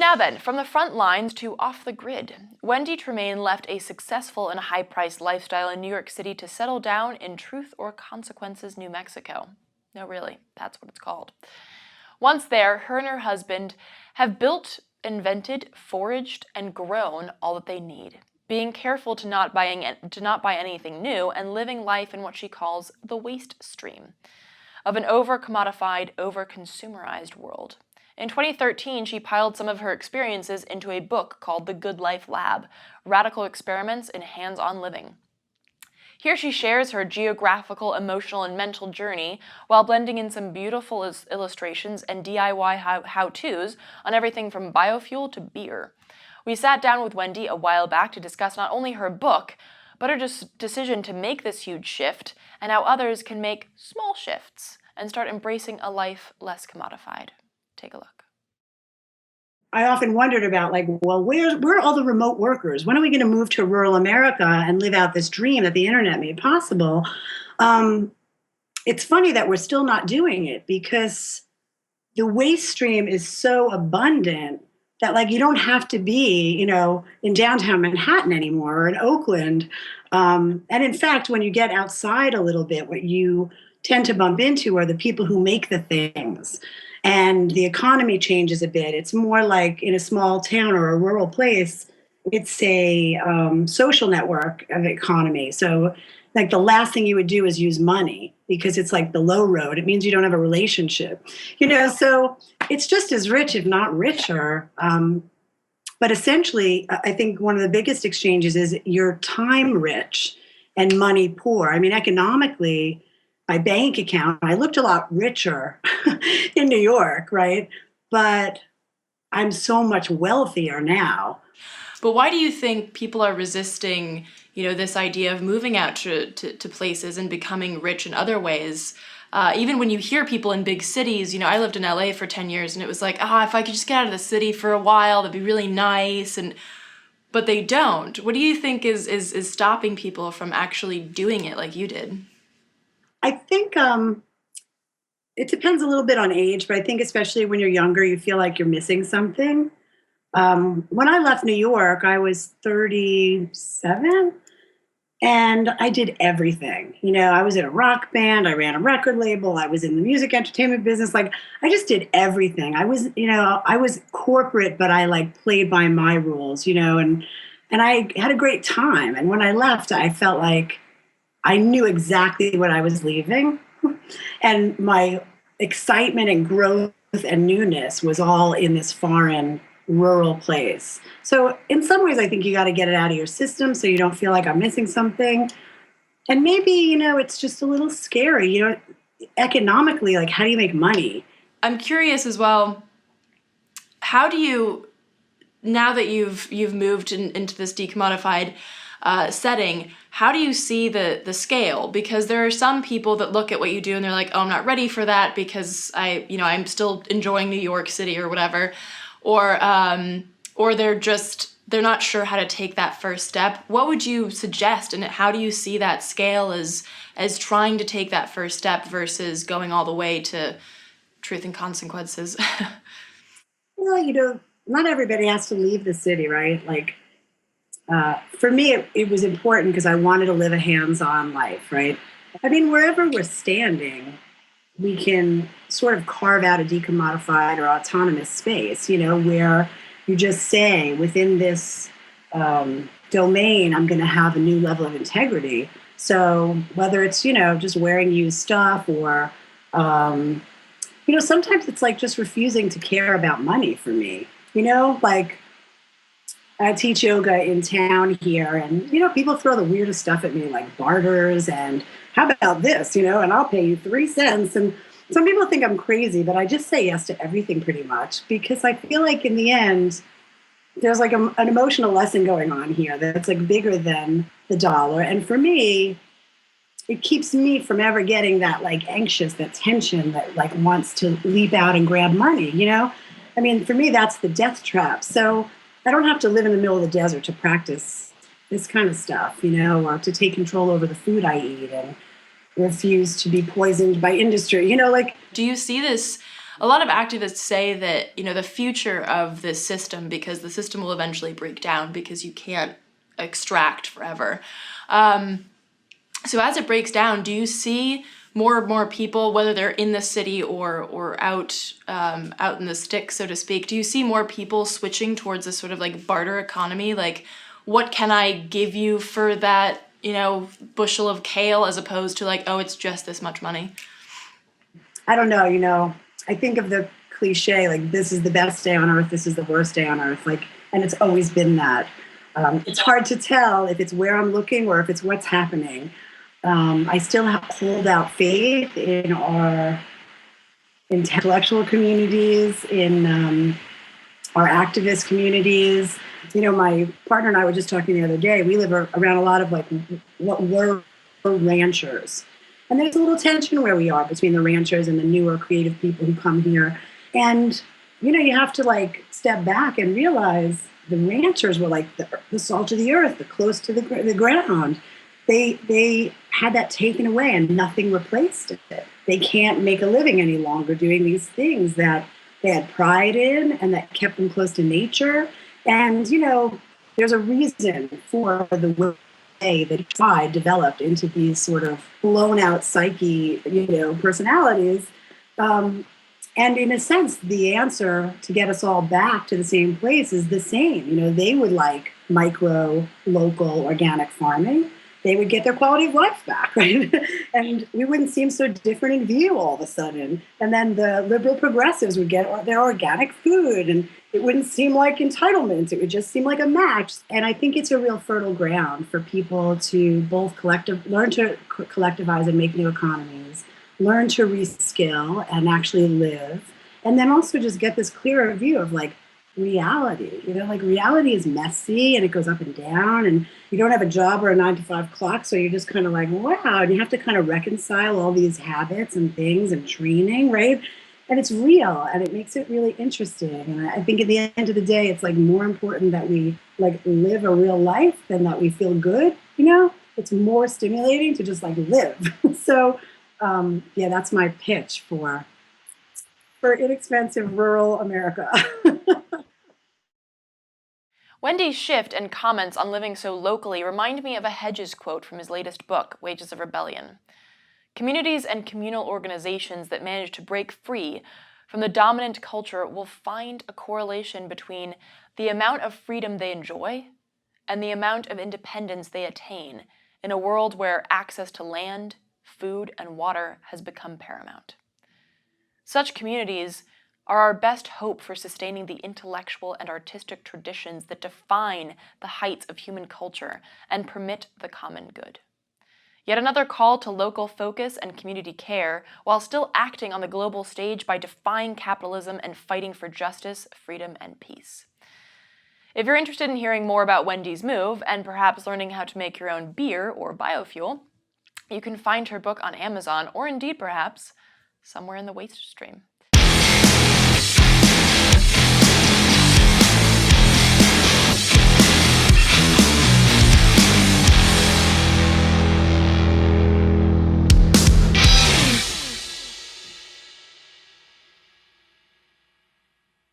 Now then, from the front lines to off the grid, Wendy Tremayne left a successful and high-priced lifestyle in New York City to settle down in Truth or Consequences, New Mexico. No, really, that's what it's called. Once there, her and her husband have built, invented, foraged, and grown all that they need, being careful to not buy anything new and living life in what she calls the waste stream of an over-commodified, over-consumerized world. In 2013, she piled some of her experiences into a book called The Good Life Lab: Radical Experiments in Hands-on Living. Here she shares her geographical, emotional, and mental journey while blending in some beautiful illustrations and DIY how-tos on everything from biofuel to beer. We sat down with Wendy a while back to discuss not only her book, but her decision to make this huge shift and how others can make small shifts and start embracing a life less commodified. Take a look. I often wondered about, like, well, where are all the remote workers? When are we going to move to rural America and live out this dream that the internet made possible? It's funny that we're still not doing it because the waste stream is so abundant that, like, you don't have to be, in downtown Manhattan anymore or in Oakland. And in fact, when you get outside a little bit, what you tend to bump into are the people who make the things. And the economy changes a bit. It's more like in a small town or a rural place, it's a social network of economy. So like the last thing you would do is use money because it's like the low road. It means you don't have a relationship, so it's just as rich, if not richer. But essentially, I think one of the biggest exchanges is you're time rich and money poor. I mean, economically, my bank account, I looked a lot richer in New York, right? But I'm so much wealthier now. But why do you think people are resisting, this idea of moving out to places and becoming rich in other ways? Even when you hear people in big cities, I lived in LA for 10 years and it was like, if I could just get out of the city for a while, that'd be really nice. But they don't. What do you think is stopping people from actually doing it like you did? I think it depends a little bit on age, but I think especially when you're younger, you feel like you're missing something. When I left New York, I was 37 and I did everything. I was in a rock band, I ran a record label, I was in the music entertainment business. Like I just did everything. I was corporate, but I like played by my rules, and I had a great time. And when I left, I felt like I knew exactly what I was leaving. And my excitement and growth and newness was all in this foreign, rural place. So in some ways, I think you got to get it out of your system so you don't feel like I'm missing something. And maybe, it's just a little scary, economically, like how do you make money? I'm curious as well, how do you, now that you've moved into this decommodified setting, how do you see the scale? Because there are some people that look at what you do and they're like, oh, I'm not ready for that because I'm still enjoying New York City or whatever, or they're not sure how to take that first step. What would you suggest, and how do you see that scale as trying to take that first step versus going all the way to Truth and Consequences? Well, not everybody has to leave the city, right? Like, for me, it was important because I wanted to live a hands-on life, right? I mean, wherever we're standing, we can sort of carve out a decommodified or autonomous space, where you just say within this domain, I'm going to have a new level of integrity. So whether it's, just wearing used stuff or, sometimes it's like just refusing to care about money for me, like I teach yoga in town here and, people throw the weirdest stuff at me like barters and how about this, and I'll pay you 3 cents. And some people think I'm crazy, but I just say yes to everything pretty much because I feel like in the end, there's like an emotional lesson going on here that's like bigger than the dollar. And for me, it keeps me from ever getting that like anxious, that tension that like wants to leap out and grab money, I mean, for me, that's the death trap. So I don't have to live in the middle of the desert to practice this kind of stuff, or to take control over the food I eat and refuse to be poisoned by industry, Do you see this A lot of activists say that, the future of this system, because the system will eventually break down because you can't extract forever. So as it breaks down, do you see more and more people, whether they're in the city or out in the sticks, so to speak, do you see more people switching towards this sort of like barter economy? Like, what can I give you for that, bushel of kale, as opposed to like, oh, it's just this much money? I don't know, I think of the cliche, like, this is the best day on earth, this is the worst day on earth, like, and it's always been that. It's hard to tell if it's where I'm looking or if it's what's happening. I still hold out faith in our intellectual communities, in our activist communities. My partner and I were just talking the other day. We live around a lot of like what were ranchers. And there's a little tension where we are between the ranchers and the newer creative people who come here. And, you have to like step back and realize the ranchers were like the salt of the earth, the close to the ground. They had that taken away and nothing replaced it. They can't make a living any longer doing these things that they had pride in and that kept them close to nature. And, there's a reason for the way that pride developed into these sort of blown out psyche, personalities. And in a sense, the answer to get us all back to the same place is the same. They would like micro, local, organic farming. They would get their quality of life back, right? And we wouldn't seem so different in view all of a sudden. And then the liberal progressives would get their organic food, and it wouldn't seem like entitlement. It would just seem like a match. And I think it's a real fertile ground for people to both learn to collectivize and make new economies, learn to reskill and actually live, and then also just get this clearer view of like reality. Like reality is messy and it goes up and down, and you don't have a job or a 9 to 5 clock, so you're just kind of like, wow, and you have to kind of reconcile all these habits and things and training, right? And it's real, and it makes it really interesting. And I think at the end of the day, it's like more important that we like live a real life than that we feel good. It's more stimulating to just like live. So yeah, that's my pitch for inexpensive rural America. Wendy's shift and comments on living so locally remind me of a Hedges quote from his latest book, Wages of Rebellion. Communities and communal organizations that manage to break free from the dominant culture will find a correlation between the amount of freedom they enjoy and the amount of independence they attain in a world where access to land, food, and water has become paramount. Such communities are our best hope for sustaining the intellectual and artistic traditions that define the heights of human culture and permit the common good. Yet another call to local focus and community care, while still acting on the global stage by defying capitalism and fighting for justice, freedom, and peace. If you're interested in hearing more about Wendy's move and perhaps learning how to make your own beer or biofuel, you can find her book on Amazon, or indeed perhaps somewhere in the waste stream.